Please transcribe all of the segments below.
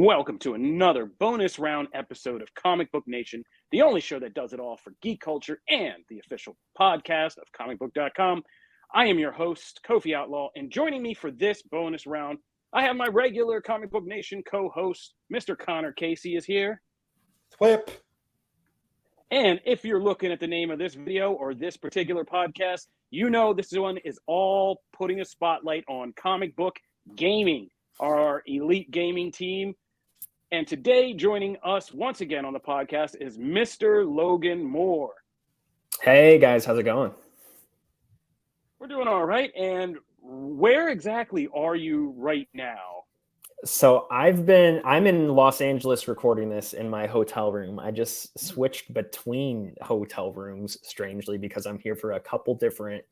Welcome to another bonus round episode of Comic Book Nation, the only show that does it all for geek culture and the official podcast of comicbook.com. I am your host, Kofi Outlaw, and joining me for this bonus round, I have my regular Comic Book Nation co-host, Mr. Connor Casey is here. Whip. And if you're looking at the name of this video or this particular podcast, you know this one is all putting a spotlight on comic book gaming, our elite gaming team. And today, joining us once again on the podcast is Mr. Logan Moore. Hey guys, how's it going? We're doing all right. And where exactly are you right now? So I'm in Los Angeles recording this in my hotel room. I just switched between hotel rooms, strangely, because I'm here for a couple different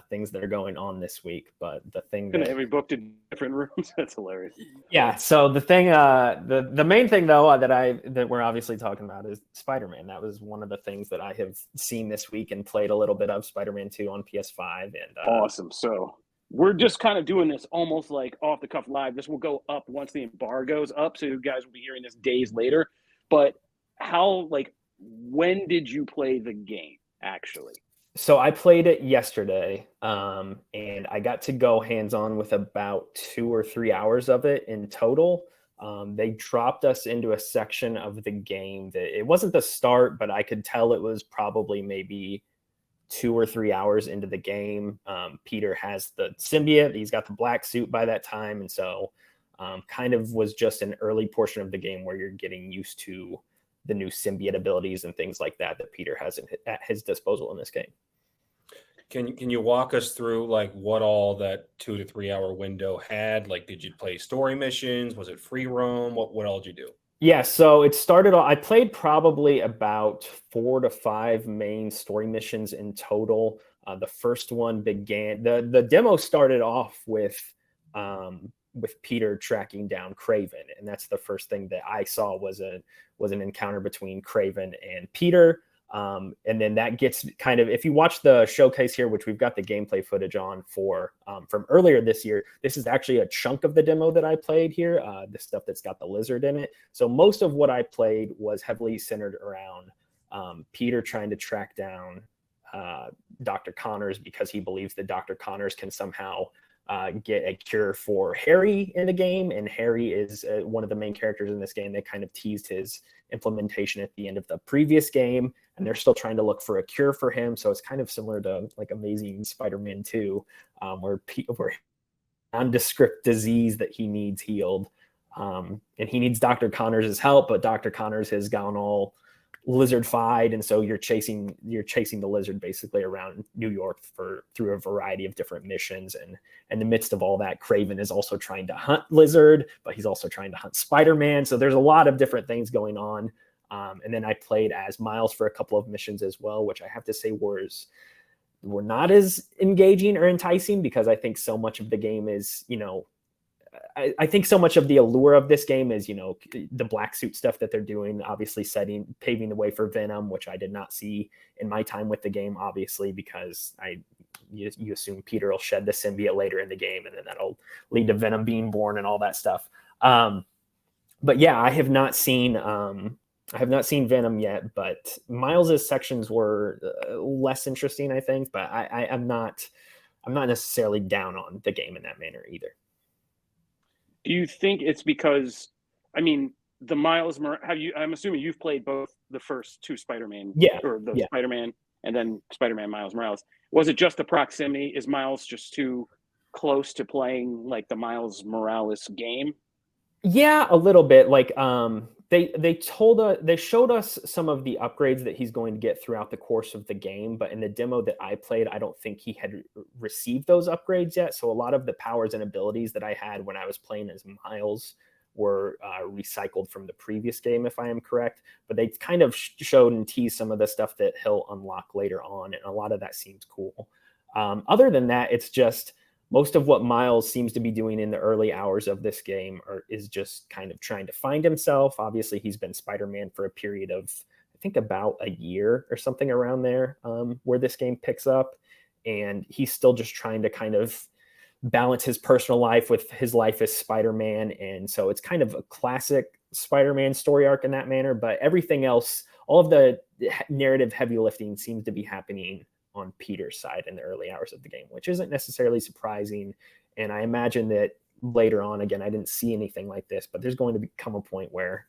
things that are going on this week. But the thing that have we booked in different rooms? That's hilarious. Yeah. So the thing, the main thing though that we're obviously talking about is Spider-Man. That was one of the things that I have seen this week and played a little bit of Spider-Man 2 on PS5. And awesome. So we're just kind of doing this almost like off the cuff live. This will go up once the embargo's up, so you guys will be hearing this days later. But when did you play the game actually? So I played it yesterday, and I got to go hands-on with about 2 or 3 hours of it in total. They dropped us into a section of the game that it wasn't the start, but I could tell it was probably maybe 2 or 3 hours into the game. Peter has the symbiote. He's got the black suit by that time. And so kind of was just an early portion of the game where you're getting used to the new symbiote abilities and things like that Peter has at his disposal in this game. Can you walk us through like what all that 2 to 3 hour window had? Like, did you play story missions? Was it free roam? What all did you do? Yeah, so it started off, I played probably about 4 to 5 main story missions in total. The first one began, the demo started off with Peter tracking down Kraven, and that's the first thing that I saw was an encounter between Kraven and Peter. And then that gets kind of, if you watch the showcase here, which we've got the gameplay footage on for from earlier this year, this is actually a chunk of the demo that I played here, the stuff that's got the lizard in it. So most of what I played was heavily centered around Peter trying to track down Dr. Connors because he believes that Dr. Connors can somehow get a cure for Harry in the game. And Harry is one of the main characters in this game. They kind of teased his implementation at the end of the previous game, and they're still trying to look for a cure for him. So it's kind of similar to like Amazing Spider-Man 2, where nondescript disease that he needs healed. And he needs Dr. Connors' help, but Dr. Connors has gone all lizard-fied, and so you're chasing the lizard basically around New York through a variety of different missions. And in the midst of all that, Kraven is also trying to hunt Lizard, but he's also trying to hunt Spider-Man. So there's a lot of different things going on. And then I played as Miles for a couple of missions as well, which I have to say were not as engaging or enticing, because I think so much of the game is, I think so much of the allure of this game is, the black suit stuff that they're doing, obviously paving the way for Venom, which I did not see in my time with the game, obviously, because you assume Peter will shed the symbiote later in the game, and then that'll lead to Venom being born and all that stuff. But yeah, I have not seen Venom yet, but Miles's sections were less interesting, I think. But I'm not necessarily down on the game in that manner either. Do you think it's because, the Miles, I'm assuming you've played both the first 2 Spider-Man, Spider-Man and then Spider-Man Miles Morales. Was it just the proximity? Is Miles just too close to playing like the Miles Morales game? Yeah, a little bit. Like they showed us some of the upgrades that he's going to get throughout the course of the game, but in the demo that I played, I don't think he had received those upgrades yet. So a lot of the powers and abilities that I had when I was playing as Miles were recycled from the previous game, if I am correct. But they kind of showed and teased some of the stuff that he'll unlock later on, and a lot of that seems cool. Other than that, it's just most of what Miles seems to be doing in the early hours of this game is just kind of trying to find himself. Obviously, he's been Spider-Man for a period of, I think, about a year or something around there, where this game picks up. And he's still just trying to kind of balance his personal life with his life as Spider-Man. And so it's kind of a classic Spider-Man story arc in that manner, but everything else, all of the narrative heavy lifting seems to be happening on Peter's side in the early hours of the game, which isn't necessarily surprising. And I imagine that later on, again, I didn't see anything like this, but there's going to become a point where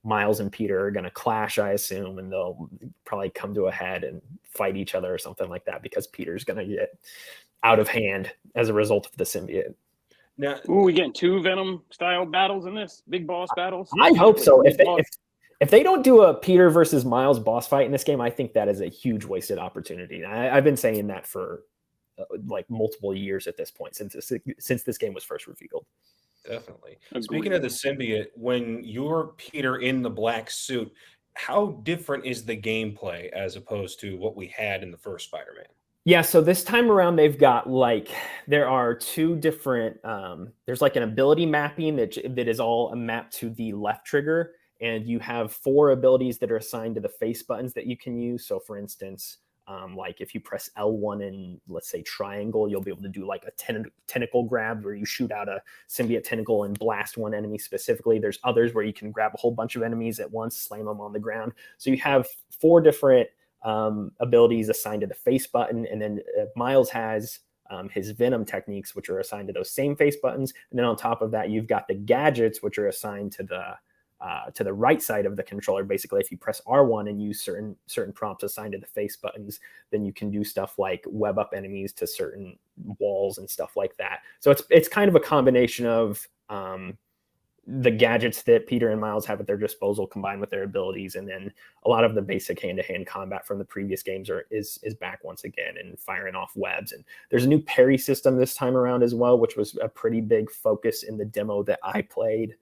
Miles and Peter are going to clash, I assume, and they'll probably come to a head and fight each other or something like that, because Peter's going to get out of hand as a result of the symbiote. Now, we getting 2 Venom style battles in this, big boss battles. I hope so. If they don't do a Peter versus Miles boss fight in this game, I think that is a huge wasted opportunity. I've been saying that for like multiple years at this point, since this game was first revealed. Definitely. Agreed. Speaking of the symbiote, when you're Peter in the black suit, how different is the gameplay as opposed to what we had in the first Spider-Man? Yeah, so this time around, they've got there are 2 different, there's like an ability mapping that is all mapped to the left trigger, and you have 4 abilities that are assigned to the face buttons that you can use. So for instance, like if you press L1 and let's say triangle, you'll be able to do like a tentacle grab where you shoot out a symbiote tentacle and blast one enemy specifically. There's others where you can grab a whole bunch of enemies at once, slam them on the ground. So you have 4 different abilities assigned to the face button, and then Miles has his Venom techniques, which are assigned to those same face buttons, and then on top of that, you've got the gadgets, which are assigned to the right side of the controller. Basically, if you press R1 and use certain prompts assigned to the face buttons, then you can do stuff like web up enemies to certain walls and stuff like that. So it's kind of a combination of the gadgets that Peter and Miles have at their disposal combined with their abilities, and then a lot of the basic hand-to-hand combat from the previous games is back once again, and firing off webs. And there's a new parry system this time around as well, which was a pretty big focus in the demo that I played.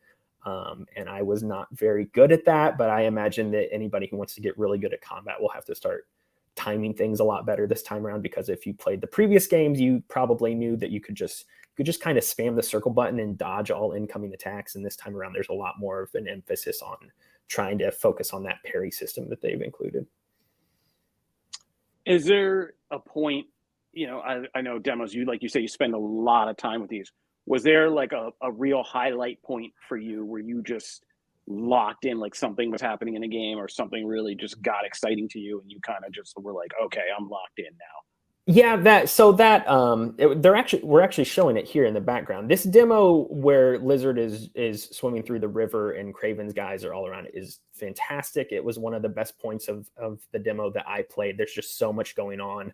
And I was not very good at that, but I imagine that anybody who wants to get really good at combat will have to start timing things a lot better this time around, because if you played the previous games, you probably knew that you could just kind of spam the circle button and dodge all incoming attacks. And this time around, there's a lot more of an emphasis on trying to focus on that parry system that they've included. Is there a point, I know demos, like you say, you spend a lot of time with these. Was there like a real highlight point for you where you just locked in, like something was happening in a game or something really just got exciting to you and you kind of just were like, okay, I'm locked in now? Yeah, we're actually showing it here in the background. This demo where Lizard is swimming through the river and Kraven's guys are all around it is fantastic. It was one of the best points of the demo that I played. There's just so much going on.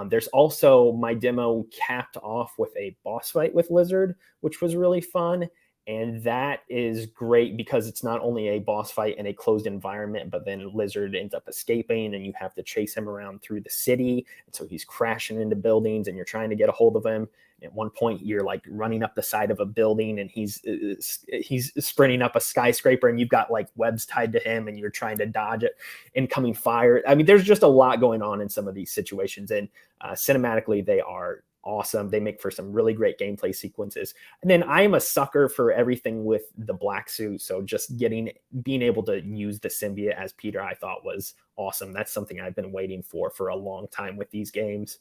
There's also, my demo capped off with a boss fight with Lizard, which was really fun. And that is great because it's not only a boss fight in a closed environment, but then Lizard ends up escaping and you have to chase him around through the city. And so he's crashing into buildings and you're trying to get a hold of him. And at one point you're like running up the side of a building and he's sprinting up a skyscraper and you've got like webs tied to him and you're trying to dodge it, incoming fire. I mean, there's just a lot going on in some of these situations, and cinematically they are awesome. They make for some really great gameplay sequences. And then I am a sucker for everything with the black suit. So just being able to use the symbiote as Peter, I thought was awesome. That's something I've been waiting for a long time with these games.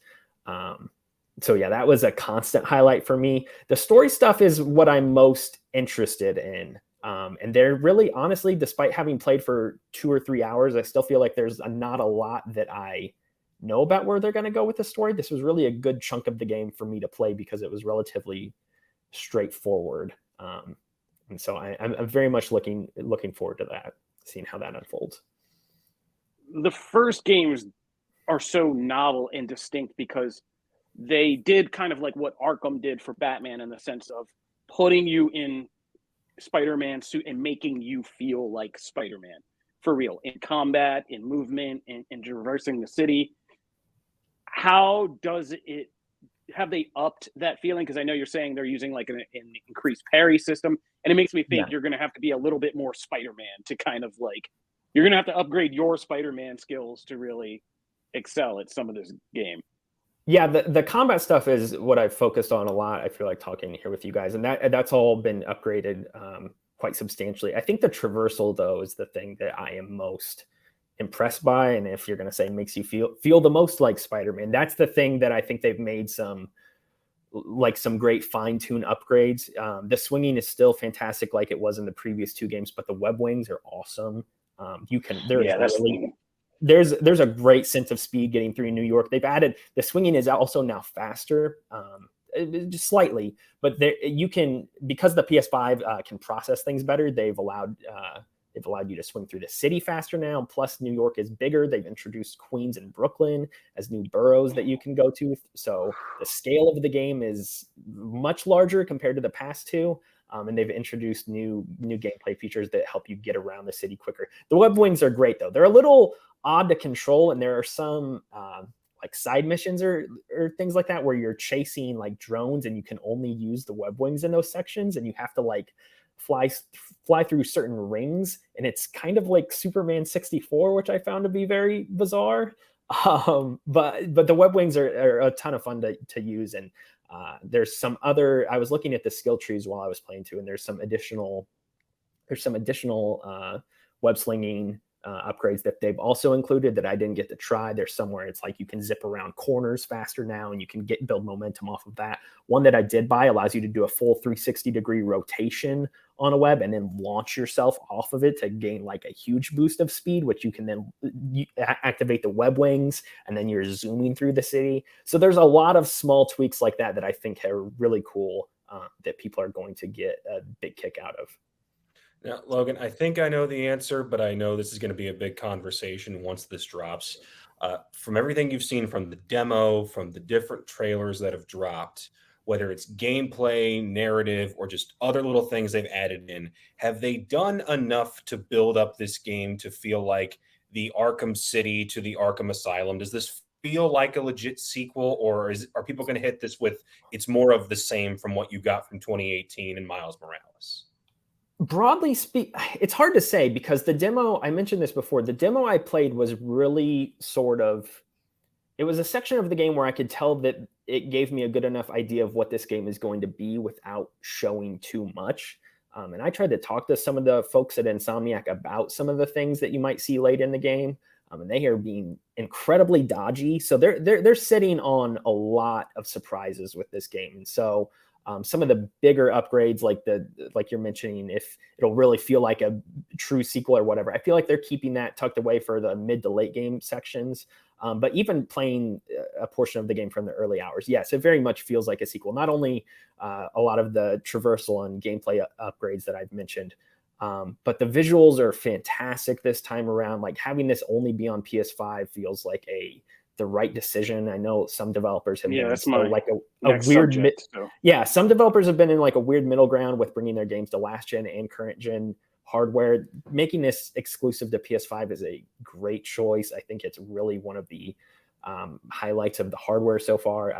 So yeah, that was a constant highlight for me. The story stuff is what I'm most interested in. And they're really, honestly, despite having played for 2 or 3 hours, I still feel like there's not a lot that I know about where they're going to go with the story. This was really a good chunk of the game for me to play because it was relatively straightforward. And so I'm very much looking forward to that, seeing how that unfolds. The first games are so novel and distinct because they did kind of like what Arkham did for Batman, in the sense of putting you in Spider-Man suit and making you feel like Spider-Man for real, in combat, in movement, in traversing the city. How does it, have they upped that feeling? Because I know you're saying they're using like an increased parry system, and it makes me think you're going to have to be a little bit more Spider-Man to kind of like, you're going to have to upgrade your Spider-Man skills to really excel at some of this game. Yeah, the combat stuff is what I've focused on a lot. I feel like talking here with you guys, and that's all been upgraded quite substantially. I think the traversal, though, is the thing that I am most impressed by, and if you're going to say makes you feel the most like Spider-Man, that's the thing that I think they've made some like some great fine-tune upgrades. The swinging is still fantastic like it was in the previous 2 games, but the web wings are awesome. There's a great sense of speed getting through New York. They've added the swinging is also now faster, just slightly, but you can, because the PS5 can process things better. They've allowed you to swing through the city faster now. Plus, New York is bigger. They've introduced Queens and Brooklyn as new boroughs that you can go to. So the scale of the game is much larger compared to the past 2. And they've introduced new gameplay features that help you get around the city quicker. The web wings are great, though. They're a little odd to control, and there are some like side missions or things like that where you're chasing like drones, and you can only use the web wings in those sections, and you have to like fly through certain rings, and it's kind of like Superman 64, which I found to be very bizarre. But the web wings are a ton of fun to use, and there's some other. I was looking at the skill trees while I was playing too, and there's some additional web slinging upgrades that they've also included that I didn't get to try. There's somewhere it's like you can zip around corners faster now, and you can build momentum off of that. One that I did buy allows you to do a full 360-degree rotation on a web and then launch yourself off of it to gain like a huge boost of speed, which you can then activate the web wings, and then you're zooming through the city. So there's a lot of small tweaks like that I think are really cool that people are going to get a big kick out of. Now, Logan, I think I know the answer, but I know this is going to be a big conversation once this drops. From everything you've seen from the demo, from the different trailers that have dropped, whether it's gameplay, narrative, or just other little things they've added in, have they done enough to build up this game to feel like the Arkham City to the Arkham Asylum? Does this feel like a legit sequel, or are people going to hit this with it's more of the same from what you got from 2018 and Miles Morales? Broadly speaking, it's hard to say because the demo, I mentioned this before, the demo I played was really it was a section of the game where I could tell that it gave me a good enough idea of what this game is going to be without showing too much. And I tried to talk to some of the folks at Insomniac about some of the things that you might see late in the game. And they are being incredibly dodgy. So they're sitting on a lot of surprises with this game. And so some of the bigger upgrades, like you're mentioning, if it'll really feel like a true sequel or whatever, I feel like they're keeping that tucked away for the mid to late game sections. But even playing a portion of the game from the early hours, yes, it very much feels like a sequel. Not only a lot of the traversal and gameplay upgrades that I've mentioned, but the visuals are fantastic this time around. Like having this only be on PS5 feels like the right decision. I know some developers have been like a weird some developers have been in like a weird middle ground with bringing their games to last gen and current gen hardware. Making this exclusive to PS5 is a great choice. I think it's really one of the highlights of the hardware so far.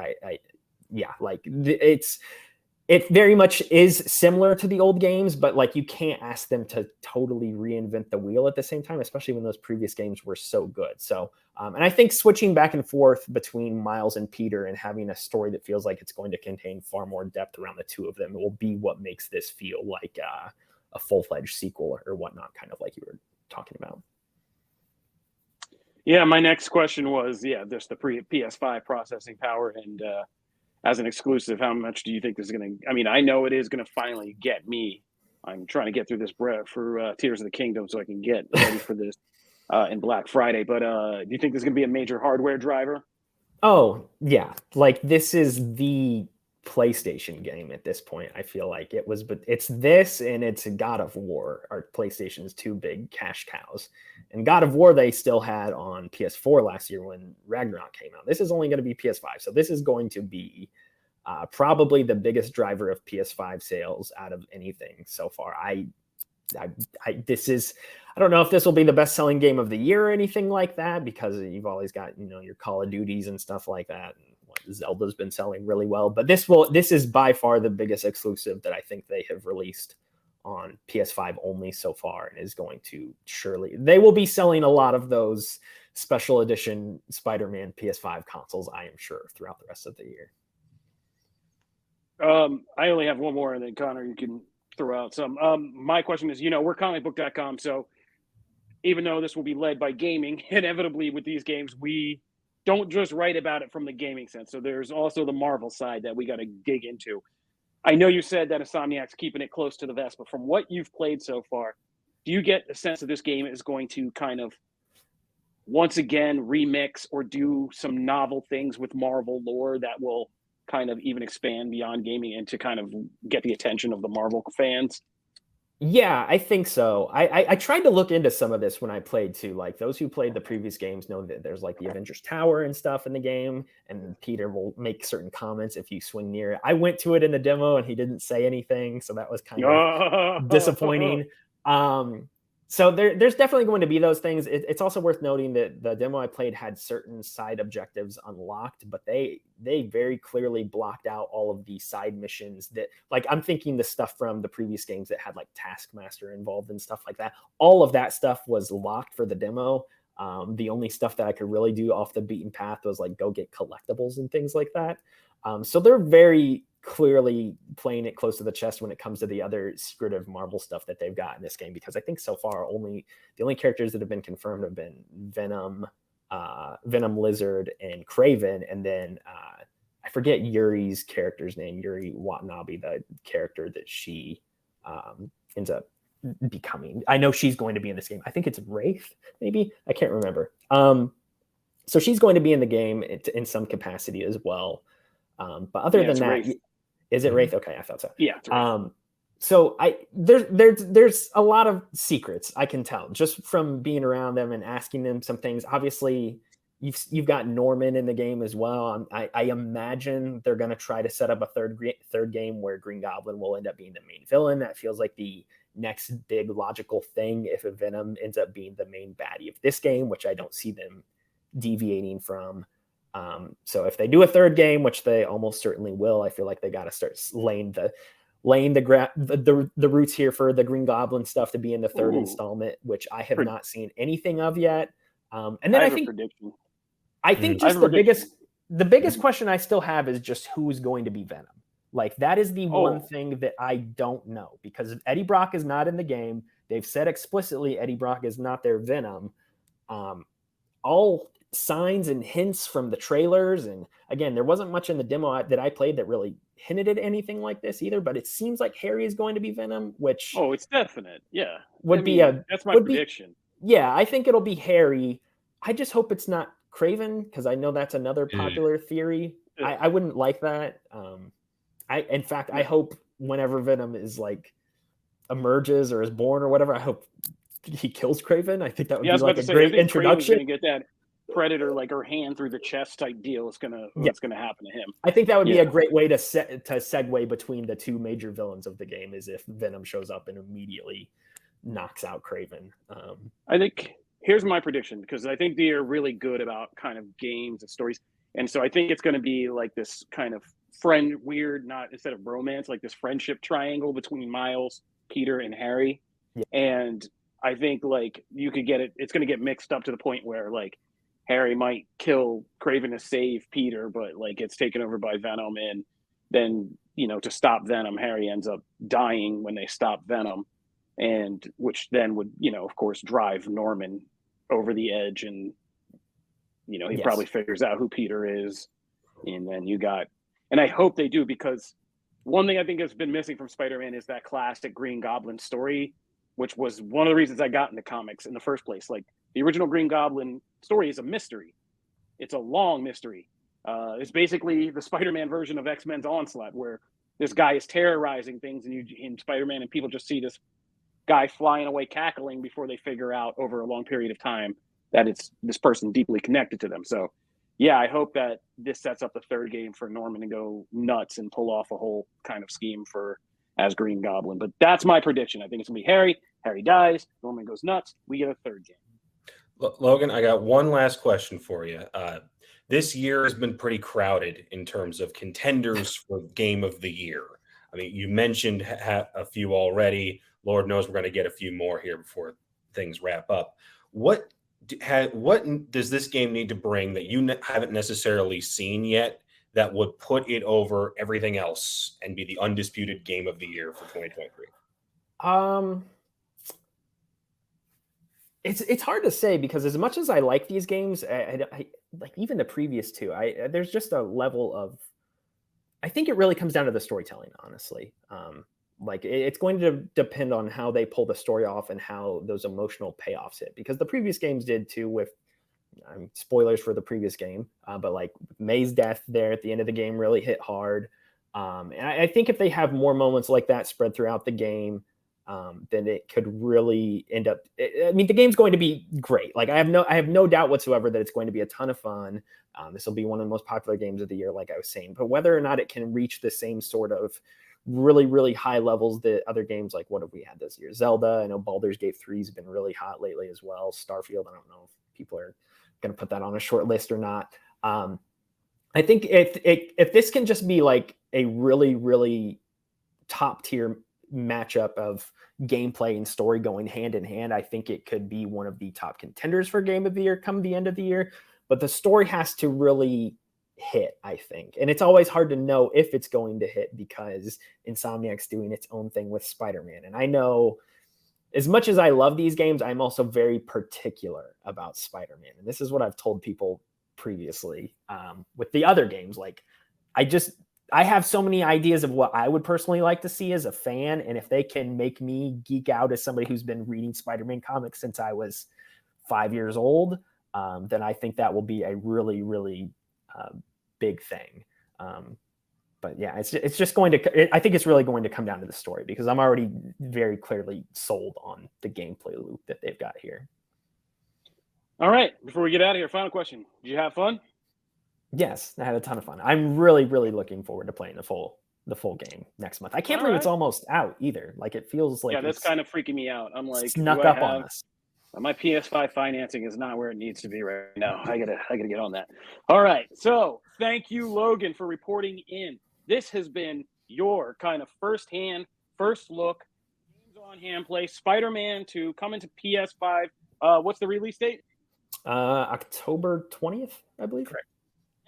It very much is similar to the old games, but like you can't ask them to totally reinvent the wheel at the same time, especially when those previous games were so good. So, and I think switching back and forth between Miles and Peter and having a story that feels like it's going to contain far more depth around the two of them will be what makes this feel like a full-fledged sequel or whatnot, kind of like you were talking about. Yeah, my next question was, just the PS5 processing power and as an exclusive, how much do you think this is going to? I mean, I know it is going to finally get me. I'm trying to get through this for Tears of the Kingdom so I can get ready for this in Black Friday. But do you think this is going to be a major hardware driver? Oh, yeah. Like this is the PlayStation game at this point. I feel like it was, but it's this and it's God of War are PlayStation's two big cash cows. And God of War they still had on PS4 last year when Ragnarok came out. This is only going to be PS5, so this is going to be probably the biggest driver of PS5 sales out of anything so far. I don't know if this will be the best selling game of the year or anything like that, because you've always got, your Call of Duties and stuff like that. And Zelda's been selling really well, but this is by far the biggest exclusive that I think they have released on PS5 only so far, and is going to they will be selling a lot of those special edition Spider-Man PS5 consoles, I am sure, throughout the rest of the year. I only have one more, and then Connor, you can throw out some. My question is, we're comicbook.com, so even though this will be led by gaming, inevitably with these games, we don't just write about it from the gaming sense. So there's also the Marvel side that we got to dig into. I know you said that Insomniac's keeping it close to the vest, but from what you've played so far, do you get the sense that this game is going to kind of once again remix or do some novel things with Marvel lore that will kind of even expand beyond gaming and to kind of get the attention of the Marvel fans? Yeah, I think so. I tried to look into some of this when I played too. Like those who played the previous games know that there's like the Avengers Tower and stuff in the game, and Peter will make certain comments if you swing near it. I went to it in the demo and he didn't say anything, so that was kind of disappointing. So there's definitely going to be those things. It's also worth noting that the demo I played had certain side objectives unlocked, but they very clearly blocked out all of the side missions that, like, I'm thinking the stuff from the previous games that had like Taskmaster involved and stuff like that. All of that stuff was locked for the demo. The only stuff that I could really do off the beaten path was like go get collectibles and things like that. So they're very clearly playing it close to the chest when it comes to the other secretive Marvel stuff that they've got in this game, because I think so far the only characters that have been confirmed have been Venom, Lizard, and Kraven, and then I forget Yuri's character's name, Yuri Watanabe, the character that she ends up becoming. I know she's going to be in this game. I think it's Wraith, maybe. I can't remember. So she's going to be in the game in some capacity as well. But other than that, Wraith. Is it Wraith? Okay, I thought so. Yeah. It's Wraith. So there's a lot of secrets I can tell just from being around them and asking them some things. Obviously, you've got Norman in the game as well. I imagine they're going to try to set up a third game where Green Goblin will end up being the main villain. That feels like the next big logical thing if Venom ends up being the main baddie of this game, which I don't see them deviating from. So if they do a third game, which they almost certainly will, I feel like they got to start laying the roots here for the Green Goblin stuff to be in the third installment, which I have not seen anything of yet. And then I think just the biggest question I still have is just who's going to be Venom. Like that is the one thing that I don't know, because Eddie Brock is not in the game. They've said explicitly Eddie Brock is not their Venom. All signs and hints from the trailers, and again, there wasn't much in the demo that I played that really hinted at anything like this either, but it seems like Harry is going to be Venom, which it's definite. Yeah. That's my prediction. Yeah, I think it'll be Harry. I just hope it's not Kraven, because I know that's another popular theory. I wouldn't like that. I hope whenever Venom is like emerges or is born or whatever, I hope he kills Kraven. I think that would be like a great introduction. Gonna get that Predator, like her hand through the chest type deal is gonna happen to him. I think that would be a great way to segue between the two major villains of the game, is if Venom shows up and immediately knocks out Kraven. I think here's my prediction, because I think they are really good about kind of games and stories, and so I think it's going to be like this kind of instead of romance, like this friendship triangle between Miles, Peter, and Harry. Yeah. And I think like you could get it. It's going to get mixed up to the point where like Harry might kill Kraven to save Peter, but like it's taken over by Venom, and then to stop Venom, Harry ends up dying when they stop Venom, and which then would of course drive Norman over the edge, and he probably figures out who Peter is, and then and I hope they do, because one thing I think has been missing from Spider-Man is that classic Green Goblin story, which was one of the reasons I got into comics in the first place. Like the original Green Goblin story is a mystery. It's a long mystery. It's basically the Spider-Man version of X-Men's Onslaught, where this guy is terrorizing things, and in Spider-Man, and people just see this guy flying away cackling before they figure out over a long period of time that it's this person deeply connected to them. So yeah, I hope that this sets up the third game for Norman to go nuts and pull off a whole kind of scheme as Green Goblin. But that's my prediction. I think it's going to be Harry. Harry dies. Norman goes nuts. We get a third game. Logan, I got one last question for you. This year has been pretty crowded in terms of contenders for Game of the Year. I mean, you mentioned a few already. Lord knows we're going to get a few more here before things wrap up. What does this game need to bring that you haven't necessarily seen yet that would put it over everything else and be the undisputed Game of the Year for 2023? It's hard to say, because as much as I like these games, like even the previous two, there's just a level of, I think it really comes down to the storytelling, honestly. Like it's going to depend on how they pull the story off and how those emotional payoffs hit, because the previous games did too, with spoilers for the previous game, but like May's death there at the end of the game really hit hard. And I think if they have more moments like that spread throughout the game, then it could really end up. I mean, the game's going to be great. Like I have no doubt whatsoever that it's going to be a ton of fun. This will be one of the most popular games of the year, like I was saying. But whether or not it can reach the same sort of really, really high levels that other games, like what have we had this year? Zelda. I know Baldur's Gate 3 has been really hot lately as well. Starfield. I don't know if people are going to put that on a short list or not. I think if this can just be like a really, really top tier matchup of gameplay and story going hand in hand, I think it could be one of the top contenders for Game of the Year come the end of the year. But the story has to really hit, I think. And it's always hard to know if it's going to hit because Insomniac's doing its own thing with Spider-Man. And I know as much as I love these games, I'm also very particular about Spider-Man. And this is what I've told people previously with the other games. Like, I have so many ideas of what I would personally like to see as a fan. And if they can make me geek out as somebody who's been reading Spider-Man comics since I was 5 years old, then I think that will be a really, really big thing. But yeah, it's just going to, I think it's really going to come down to the story, because I'm already very clearly sold on the gameplay loop that they've got here. All right, before we get out of here, final question. Did you have fun? Yes, I had a ton of fun. I'm really, really looking forward to playing the full game next month. I can't believe it's almost out either. Like, it feels like that's kind of freaking me out. I'm like, snuck up on us. My PS5 financing is not where it needs to be right now. I gotta get on that. All right, so thank you, Logan, for reporting in. This has been your kind of first look, games on hand play, Spider-Man 2 coming to PS5. What's the release date? October 20th, I believe. Correct.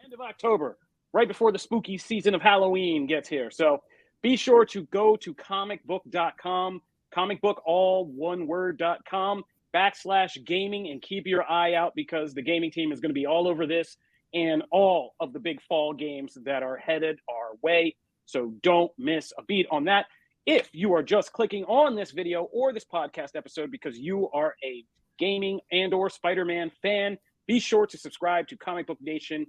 End of October, right before the spooky season of Halloween gets here. So be sure to go to comicbook.com, comicbook, all one word.com, /gaming, and keep your eye out, because the gaming team is going to be all over this and all of the big fall games that are headed our way. So don't miss a beat on that. If you are just clicking on this video or this podcast episode because you are a gaming and or Spider-Man fan, be sure to subscribe to Comic Book Nation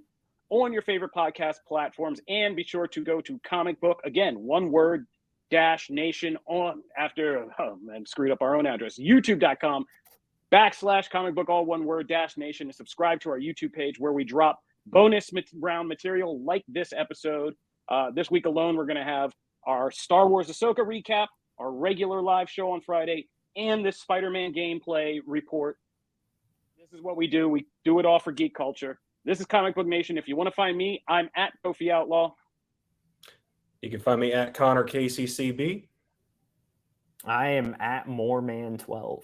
on your favorite podcast platforms, and be sure to go to Comic Book, again, one word, -nation on after, and screwed up our own address, youtube.com /Comic Book, all one word, -nation, and subscribe to our YouTube page where we drop bonus round material like this episode. This week alone, we're going to have our Star Wars Ahsoka recap, our regular live show on Friday, and this Spider-Man gameplay report. This is what we do. We do it all for geek culture. This is Comic Book Nation. If you want to find me, I'm at Kofi Outlaw. You can find me at Connor KCCB. I am at Moreman12.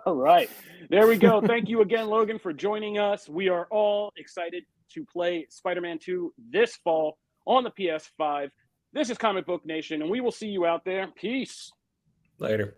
All right. There we go. Thank you again, Logan, for joining us. We are all excited to play Spider-Man 2 this fall on the PS5. This is Comic Book Nation, and we will see you out there. Peace. Later.